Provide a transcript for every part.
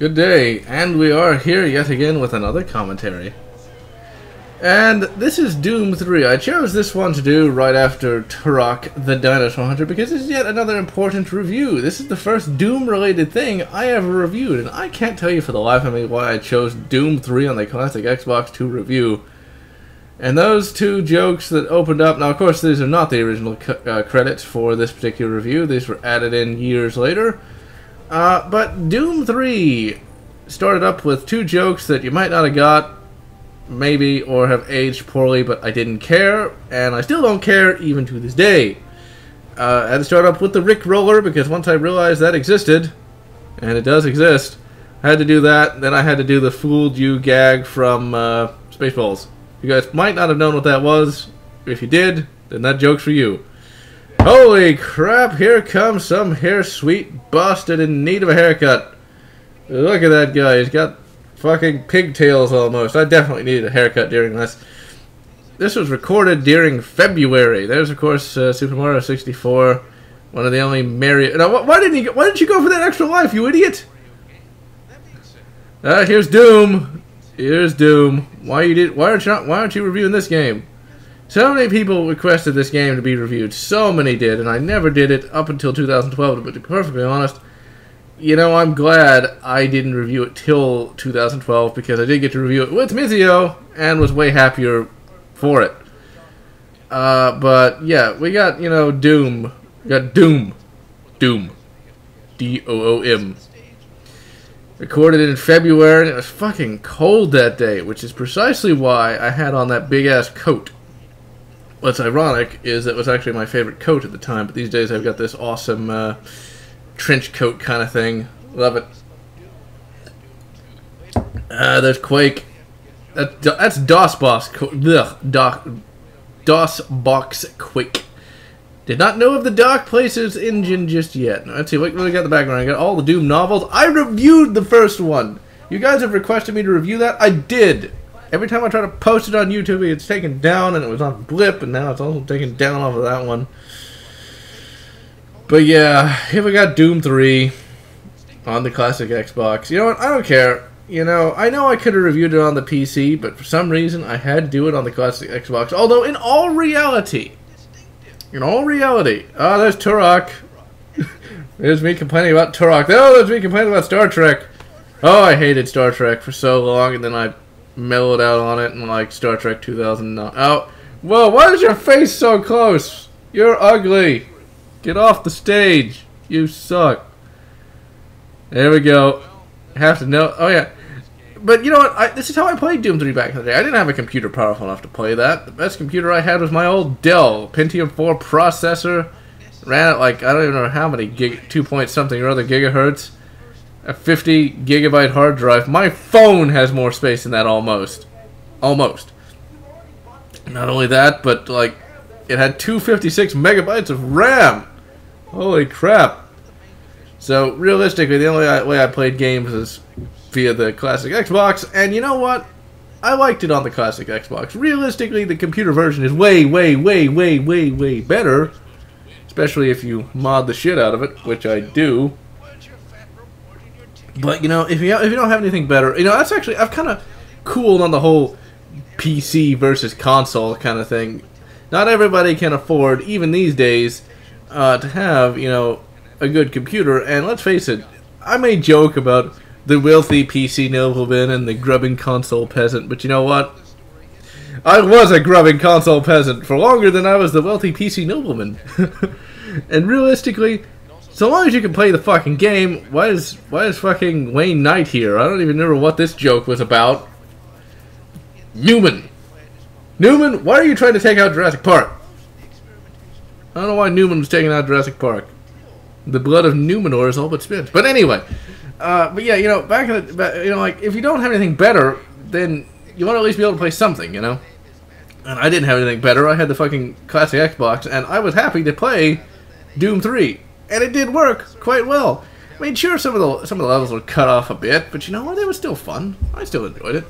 Good day, and we are here yet again with another commentary. And this is Doom 3. I chose this one to do right after Turok the Dinosaur Hunter because this is yet another important review. This is the first Doom-related thing I ever reviewed, and I can't tell you for the life of me why I chose Doom 3 on the classic Xbox to review. And those two jokes that opened up, now of course these are not the original credits for this particular review, these were added in years later. But Doom 3 started up with two jokes that you might not have got, maybe, or have aged poorly, but I didn't care, and I still don't care even to this day. I had to start up with the Rick Roller, because once I realized that existed, and it does exist, I had to do that. Then I had to do the Fooled You gag from Spaceballs. You guys might not have known what that was. If you did, then that joke's for you. Holy crap, here comes some hair sweet bastard in need of a haircut. Look at that guy, he's got fucking pigtails almost. I definitely needed a haircut during this. This was recorded during February. There's of course Super Mario 64, one of the only Mario. Now, why didn't you go for that extra life, you idiot? Here's Doom. Here's Doom. Why aren't you reviewing this game? So many people requested this game to be reviewed. So many did, and I never did it up until 2012, but to be perfectly honest, you know, I'm glad I didn't review it till 2012, because I did get to review it with Mizio, and was way happier for it. But, yeah, we got, you know, Doom. We got Doom. Doom. D-O-O-M. Recorded in February, and it was fucking cold that day, which is precisely why I had on that big-ass coat. What's ironic is it was actually my favorite coat at the time, but these days I've got this awesome trench coat kind of thing. Love it. There's Quake. That's DOSBox Quake. Did not know of the Dark Places engine just yet. Let's see, what we got in the background? I got all the Doom novels. I reviewed the first one. You guys have requested me to review that. I did. Every time I try to post it on YouTube, it's taken down, and it was on Blip, and now it's also taken down off of that one. But yeah, here we got Doom 3 on the classic Xbox. You know what? I don't care. You know I could have reviewed it on the PC, but for some reason, I had to do it on the classic Xbox. Although, in all reality, oh, there's Turok. There's me complaining about Turok. Oh, there's me complaining about Star Trek. Oh, I hated Star Trek for so long, and then I mellowed out on it in like Star Trek 2009. Oh, whoa, why is your face so close? You're ugly. Get off the stage. You suck. There we go. Have to know. Oh, yeah. But you know what? This is how I played Doom 3 back in the day. I didn't have a computer powerful enough to play that. The best computer I had was my old Dell Pentium 4 processor. Ran at like, I don't even know how many 2 point something or other gigahertz. A 50 gigabyte hard drive. My phone has more space than that almost. Almost. Not only that, but like it had 256 megabytes of RAM. Holy crap. So realistically, the only way I played games is via the classic Xbox, and you know what? I liked it on the classic Xbox. Realistically, the computer version is way better. Especially if you mod the shit out of it, which I do. But, you know, if you don't have anything better, you know, that's actually, I've kind of cooled on the whole PC versus console kind of thing. Not everybody can afford, even these days, to have, you know, a good computer. And let's face it, I may joke about the wealthy PC nobleman and the grubbing console peasant, but you know what? I was a grubbing console peasant for longer than I was the wealthy PC nobleman. And realistically, so long as you can play the fucking game, why is fucking Wayne Knight here? I don't even remember what this joke was about. Newman, why are you trying to take out Jurassic Park? I don't know why Newman was taking out Jurassic Park. The blood of Numenor is all but spent. But anyway, but yeah, you know, you know, like if you don't have anything better, then you want to at least be able to play something, you know. And I didn't have anything better. I had the fucking classic Xbox, and I was happy to play Doom 3. And it did work quite well. I mean, sure, some of the levels were cut off a bit, but you know what? They were still fun. I still enjoyed it.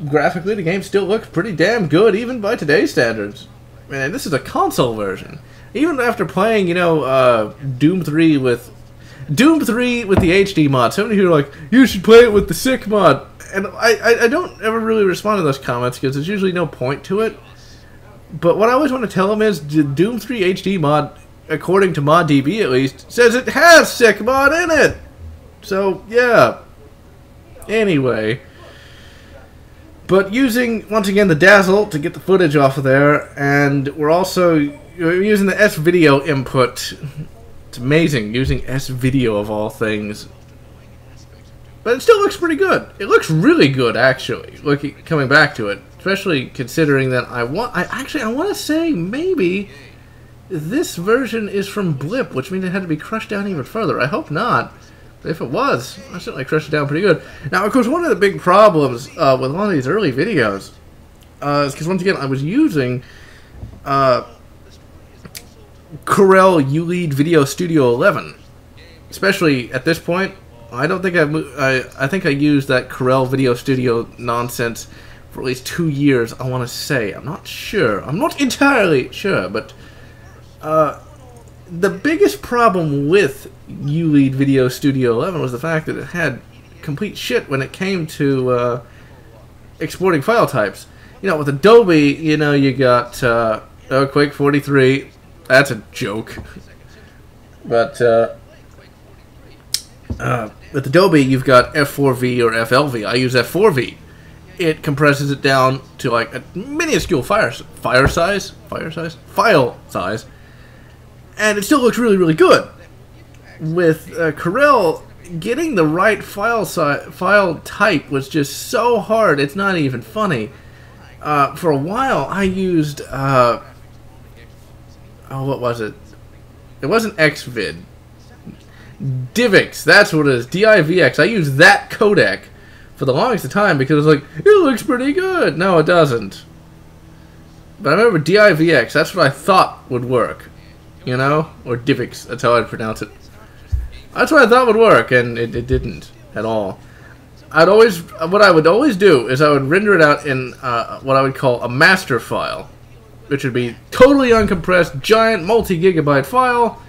Graphically, the game still looks pretty damn good, even by today's standards. Man, this is a console version. Even after playing, you know, Doom 3 with Doom 3 with the HD mod. So many people are like, you should play it with the sick mod. And I don't ever really respond to those comments because there's usually no point to it. But what I always want to tell them is the Doom 3 HD mod, according to ModDB at least, says it has sick mod in it. So, yeah. Anyway. But using, once again, the Dazzle to get the footage off of there, and we're also using the S-Video input. It's amazing, using S-Video of all things. But it still looks pretty good. It looks really good, actually, coming back to it. Especially considering that I want to say maybe this version is from Blip, which means it had to be crushed down even further. I hope not. But if it was, I certainly crushed it down pretty good. Now, of course, one of the big problems with a lot of these early videos is because, once again, I was using Corel ULEAD Video Studio 11. Especially at this point, I don't think I think I used that Corel Video Studio nonsense for at least 2 years, I want to say. I'm not sure. I'm not entirely sure, but the biggest problem with ULEAD Video Studio 11 was the fact that it had complete shit when it came to exporting file types. You know, with Adobe, you know, you got Quake 43. That's a joke. But with Adobe, you've got F4V or FLV. I use F4V. It compresses it down to like a minuscule file size, and it still looks really, really good. With Corel, getting the right file type was just so hard. It's not even funny. For a while, I used oh, what was it? It wasn't Xvid. DivX. That's what it is. DivX. I used that codec for the longest time because it was like, it looks pretty good. No, it doesn't. But I remember DivX, that's what I thought would work. You know? Or DivX, that's how I'd pronounce it. That's what I thought would work, and it didn't at all. What I would always do is I would render it out in what I would call a master file, which would be totally uncompressed, giant, multi-gigabyte file.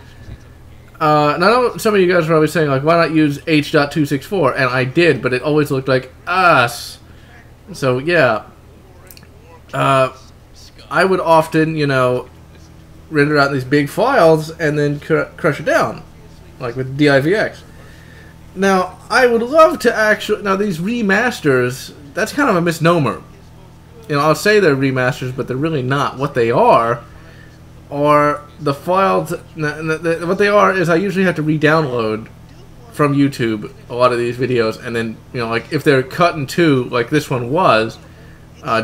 And I know some of you guys are probably saying, like, why not use H.264? And I did, but it always looked like us. So, yeah. I would often, you know, render out these big files and then crush it down, like with DivX. Now, I would love to actually... Now, these remasters, that's kind of a misnomer. You know, I'll say they're remasters, but they're really not. What they are the files... What they are is I usually have to re-download from YouTube a lot of these videos, and then, you know, like, if they're cut in two, like this one was,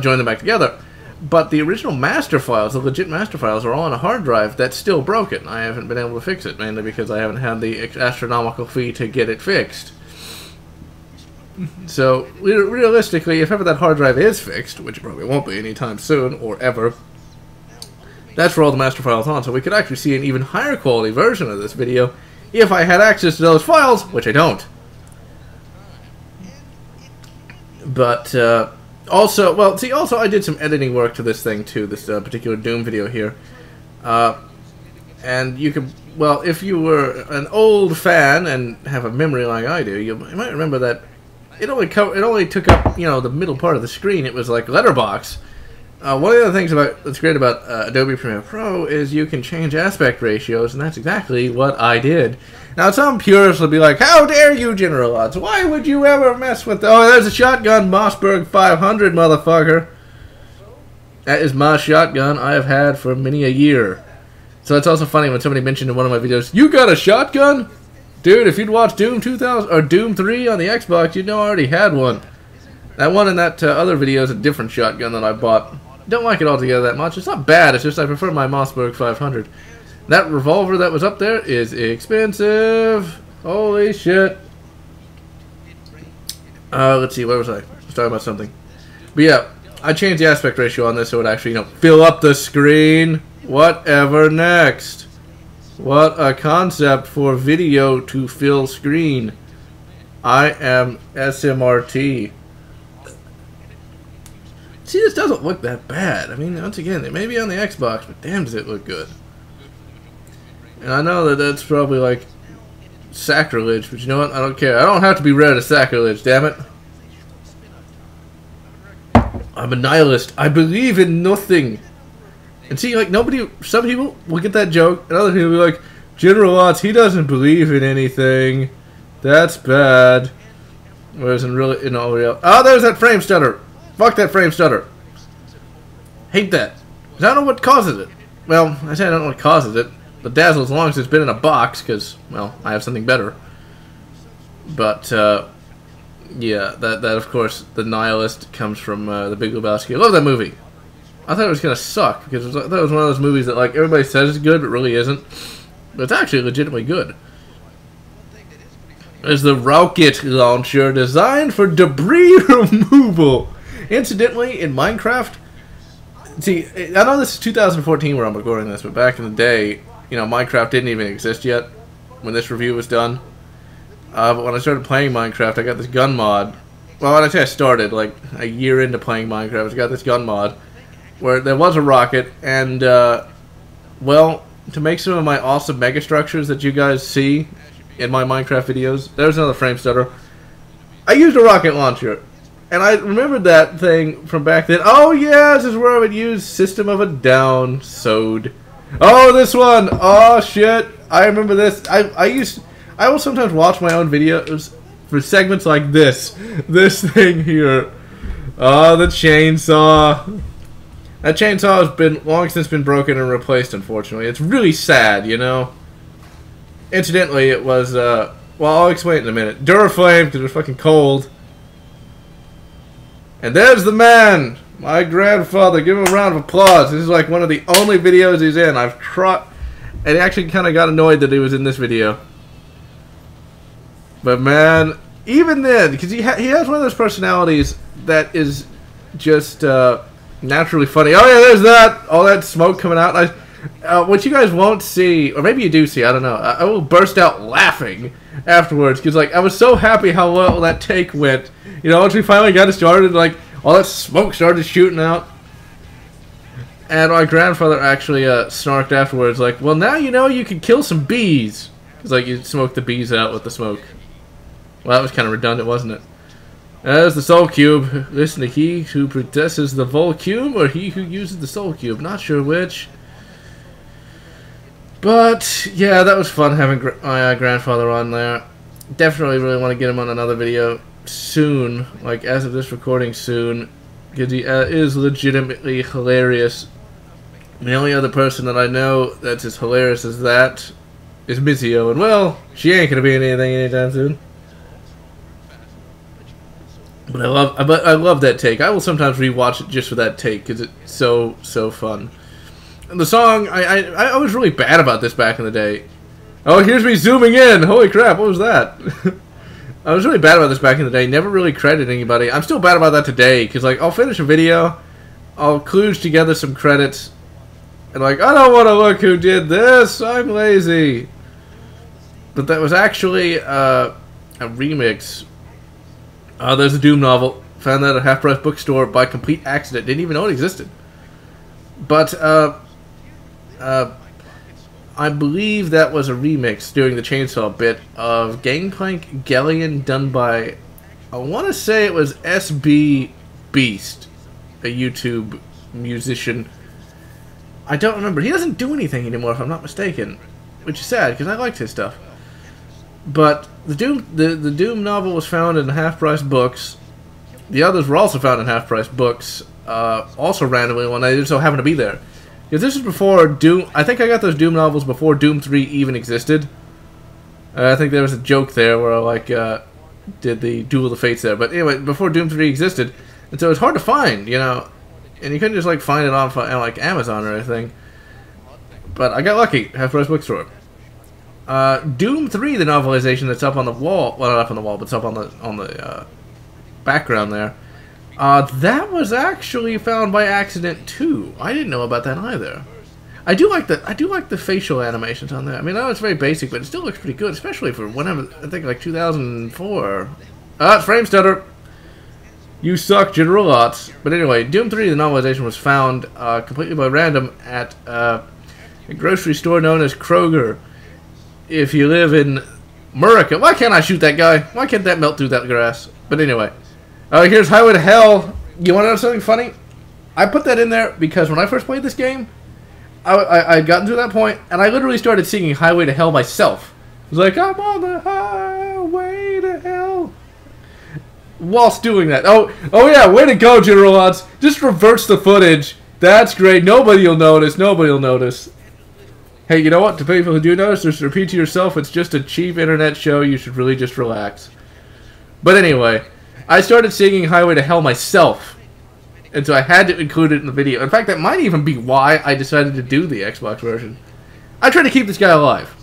join them back together. But the original master files, the legit master files, are all on a hard drive that's still broken. I haven't been able to fix it, mainly because I haven't had the astronomical fee to get it fixed. So, realistically, if ever that hard drive is fixed, which it probably won't be anytime soon, or ever, that's where all the master files are on, so we could actually see an even higher quality version of this video if I had access to those files, which I don't. But, also, well, see, also I did some editing work to this thing, too, this particular Doom video here. And you can, well, if you were an old fan and have a memory like I do, you might remember that it only took up, you know, the middle part of the screen. It was like letterbox. One of the things that's great about Adobe Premiere Pro is you can change aspect ratios, and that's exactly what I did. Now, some purists will be like, how dare you, General Odds? Why would you ever mess with... Oh, there's a shotgun, Mossberg 500, motherfucker. That is my shotgun I have had for many a year. So it's also funny when somebody mentioned in one of my videos, you got a shotgun? Dude, if you'd watched Doom 2000 or Doom 3 on the Xbox, you'd know I already had one. That one in that other video is a different shotgun that I bought. Don't like it altogether that much. It's not bad, it's just I prefer my Mossberg 500. That revolver that was up there is expensive. Holy shit. Let's see, where was I? I was talking about something. But yeah, I changed the aspect ratio on this so it actually, you know, fill up the screen. Whatever next. What a concept for video to fill screen. I am SMRT. See, this doesn't look that bad. I mean, once again, it may be on the Xbox, but damn does it look good. And I know that that's probably like sacrilege, but you know what? I don't care. I don't have to be read as sacrilege, damn it. I'm a nihilist. I believe in nothing. And see, like, nobody, some people will get that joke, and other people will be like, General Watts, he doesn't believe in anything. That's bad. Whereas in really, in all real, oh, there's that frame stutter. Fuck that frame stutter. Hate that. I don't know what causes it. Well, I say I don't know what causes it. But dazzle as long as it's been in a box, because, well, I have something better. But, yeah, that of course, the nihilist comes from The Big Lebowski. I love that movie. I thought it was going to suck, because I thought it was one of those movies that, like, everybody says is good, but really isn't. But it's actually legitimately good. There's the rocket launcher designed for debris removal. Incidentally, in Minecraft, see, I know this is 2014 where I'm recording this, but back in the day, you know, Minecraft didn't even exist yet when this review was done. But when I started playing Minecraft, I got this gun mod. Well, when I say I started, like, a year into playing Minecraft, I got this gun mod where there was a rocket, and, well, to make some of my awesome mega structures that you guys see in my Minecraft videos, there's another frame stutter, I used a rocket launcher. And I remembered that thing from back then. Oh, yeah, this is where I would use System of a Down, sewed. Oh, this one! Oh, shit! I remember this. I will sometimes watch my own videos for segments like this. This thing here. Oh, the chainsaw. That chainsaw has been long since been broken and replaced, unfortunately. It's really sad, you know? Incidentally, it was, well, I'll explain it in a minute. Duraflame, because it was fucking cold. And there's the man! My grandfather. Give him a round of applause. This is like one of the only videos he's in. I've tried... And he actually kind of got annoyed that he was in this video. But man, even then, because he has one of those personalities that is just naturally funny. Oh yeah, there's that! All that smoke coming out. What you guys won't see, or maybe you do see, I don't know. I will burst out laughing afterwards, because like I was so happy how well that take went. You know, once we finally got it started, like all that smoke started shooting out. And my grandfather actually snarked afterwards, like, well, now you know you can kill some bees. Because, like, you smoke the bees out with the smoke. Well, that was kind of redundant, wasn't it? There's the Soul Cube. Listen to he who possesses the Vol Cube, or he who uses the Soul Cube. Not sure which. But, yeah, that was fun having my grandfather on there. Definitely really want to get him on another video soon. Like, as of this recording, soon. Because he is legitimately hilarious. The only other person that I know that's as hilarious as that is Mizio, and well, she ain't gonna be in anything anytime soon. But I love that take. I will sometimes rewatch it just for that take because it's so fun. And the song, I was really bad about this back in the day. Oh, here's me zooming in. Holy crap! What was that? I was really bad about this back in the day. Never really credited anybody. I'm still bad about that today because like I'll finish a video, I'll kludge together some credits. And like, I don't want to look who did this. I'm lazy. But that was actually a remix. There's a Doom novel. Found that at a half-price bookstore by complete accident. Didn't even know it existed. But I believe that was a remix during the Chainsaw bit of Gangplank Galleon done by, I want to say it was SB Beast, a YouTube musician. I don't remember. He doesn't do anything anymore, if I'm not mistaken, which is sad because I liked his stuff. But the Doom novel was found in half-price books. The others were also found in half-price books, also randomly when they just so happened to be there. Because this was before Doom. I think I got those Doom novels before Doom 3 even existed. I think there was a joke there where I like did the Duel of the Fates there. But anyway, before Doom 3 existed, and so it's hard to find, you know. And you couldn't just like find it on like Amazon or anything. But I got lucky. Half-price bookstore. Doom 3, the novelization that's up on the wall. Well, not up on the wall, but it's up on the background there. That was actually found by accident too. I didn't know about that either. I do like the facial animations on there. I mean, I know it's very basic, but it still looks pretty good, especially for whenever I think like 2004. It's frame stutter. You suck, General Lots. But anyway, Doom 3, the novelization, was found completely by random at a grocery store known as Kroger. If you live in Murica. Why can't I shoot that guy? Why can't that melt through that grass? But anyway. Here's Highway to Hell. You want to know something funny? I put that in there because when I first played this game, I'd gotten to that point, and I literally started singing Highway to Hell myself. It was like, I'm on the highway to hell. Whilst doing that. Oh yeah, way to go, General Odds. Just reverse the footage. That's great. Nobody will notice. Nobody will notice. Hey, you know what? To people who do notice, just repeat to yourself, it's just a cheap internet show. You should really just relax. But anyway, I started singing Highway to Hell myself. And so I had to include it in the video. In fact, that might even be why I decided to do the Xbox version. I tried to keep this guy alive.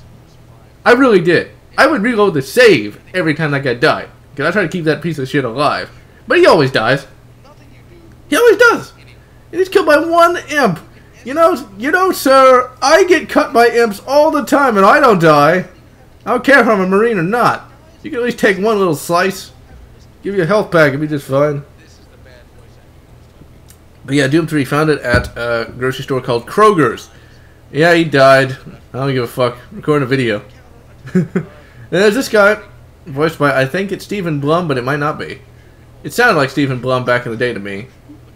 I really did. I would reload the save every time that guy died. Because I try to keep that piece of shit alive. But he always dies. He always does. And he's killed by one imp. You know, sir, I get cut by imps all the time and I don't die. I don't care if I'm a Marine or not. You can at least take one little slice. Give you a health pack, it'll be just fine. But yeah, Doom 3 found it at a grocery store called Kroger's. Yeah, he died. I don't give a fuck. Recording a video. And there's this guy, voiced by, I think it's Stephen Blum, but it might not be. It sounded like Stephen Blum back in the day to me.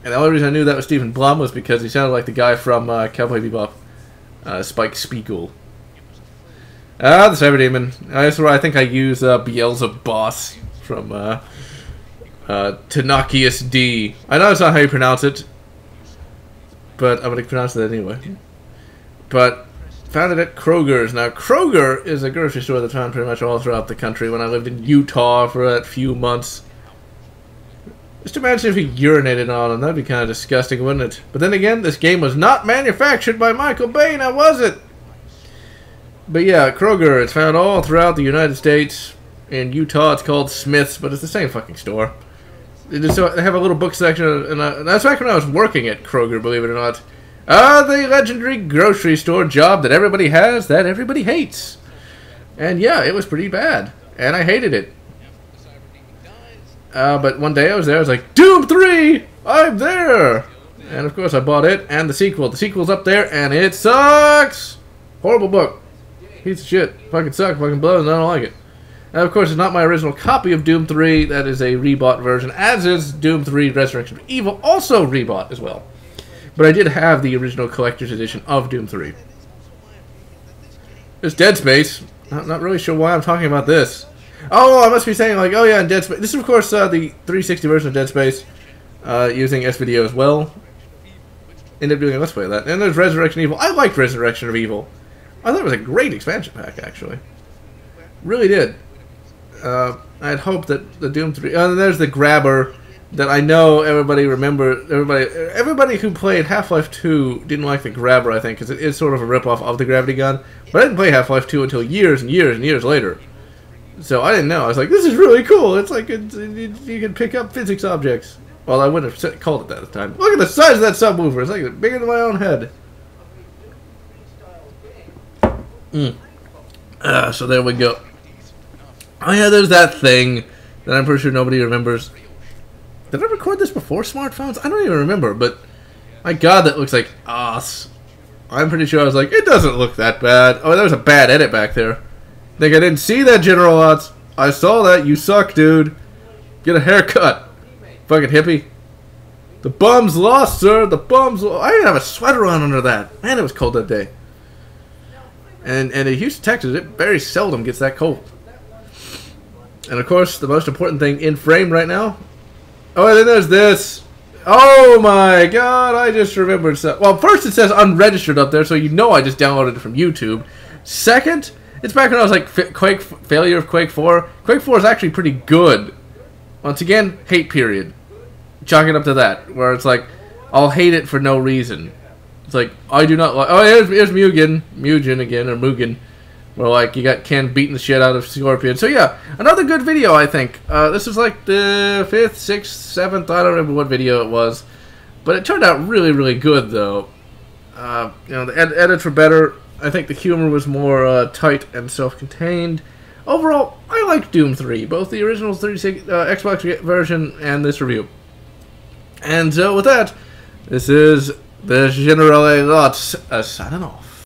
And the only reason I knew that was Stephen Blum was because he sounded like the guy from Cowboy Bebop. Spike Spiegel. The Cyber Demon. That's where I think I use Beelzebub Boss from Tenacious D. I know that's not how you pronounce it. But I'm going to pronounce it anyway. But found it at Kroger's. Now, Kroger is a grocery store that's found pretty much all throughout the country. When I lived in Utah for a few months. Just imagine if he urinated on him. That'd be kind of disgusting, wouldn't it? But then again, this game was not manufactured by Michael Bay, now was it? But yeah, Kroger, it's found all throughout the United States. In Utah, it's called Smith's, but it's the same fucking store. They have a little book section, and that's back when I was working at Kroger, believe it or not. The legendary grocery store job that everybody has, that everybody hates. And yeah, it was pretty bad. And I hated it. But one day I was there, I was like, Doom 3! I'm there! And of course I bought it, and the sequel. The sequel's up there, and it sucks! Horrible book. Piece of shit. Fucking sucks, fucking blows, and I don't like it. And of course, it's not my original copy of Doom 3. That is a rebought version, as is Doom 3 Resurrection of Evil, also rebought as well. But I did have the original collector's edition of Doom 3. It's Dead Space. Not really sure why I'm talking about this. Oh, I must be saying, like, oh yeah, and Dead Space. This is, of course, the 360 version of Dead Space, using S-Video as well. Ended up doing a Let's Play of that. And there's Resurrection of Evil. I liked Resurrection of Evil. I thought it was a great expansion pack, actually. Really did. I had hoped that the Doom 3... and there's the Grabber that I know everybody remember. Everybody who played Half-Life 2 didn't like the Grabber, I think, because it is sort of a ripoff of the gravity gun. But I didn't play Half-Life 2 until years and years and years later. So I didn't know. I was like, this is really cool. It's like you can pick up physics objects. Well, I wouldn't have called it that at the time. Look at the size of that subwoofer. It's like bigger than my own head. So there we go. Oh yeah, there's that thing that I'm pretty sure nobody remembers. Did I record this before smartphones? I don't even remember, but my god, that looks like ass. I'm pretty sure I was like, it doesn't look that bad. Oh, that was a bad edit back there. Think I didn't see that, General Otts. I saw that. You suck, dude. Get a haircut. Fucking hippie. The bum's lost, sir. The bum's lost. I didn't have a sweater on under that. Man, it was cold that day. And in Houston, Texas, it very seldom gets that cold. And of course, the most important thing in frame right now. Oh, and then there's this. Oh my god, I just remembered something. Well, first it says unregistered up there, so you know I just downloaded it from YouTube. Second, it's back when I was like, failure of Quake 4. Quake 4 is actually pretty good. Once again, hate period. Chalk it up to that, where it's like, I'll hate it for no reason. It's like, I do not like... Oh, here's Mugen. Mugen again, or Mugen. Where, like, you got Ken beating the shit out of Scorpion. So, yeah, another good video, I think. This was, like, the 5th, 6th, 7th, I don't remember what video it was. But it turned out really, really good, though. You know, the edits were better. I think the humor was more tight and self-contained. Overall, I like Doom 3. Both the original Xbox version and this review. And so, with that, this is the General Otts signing off.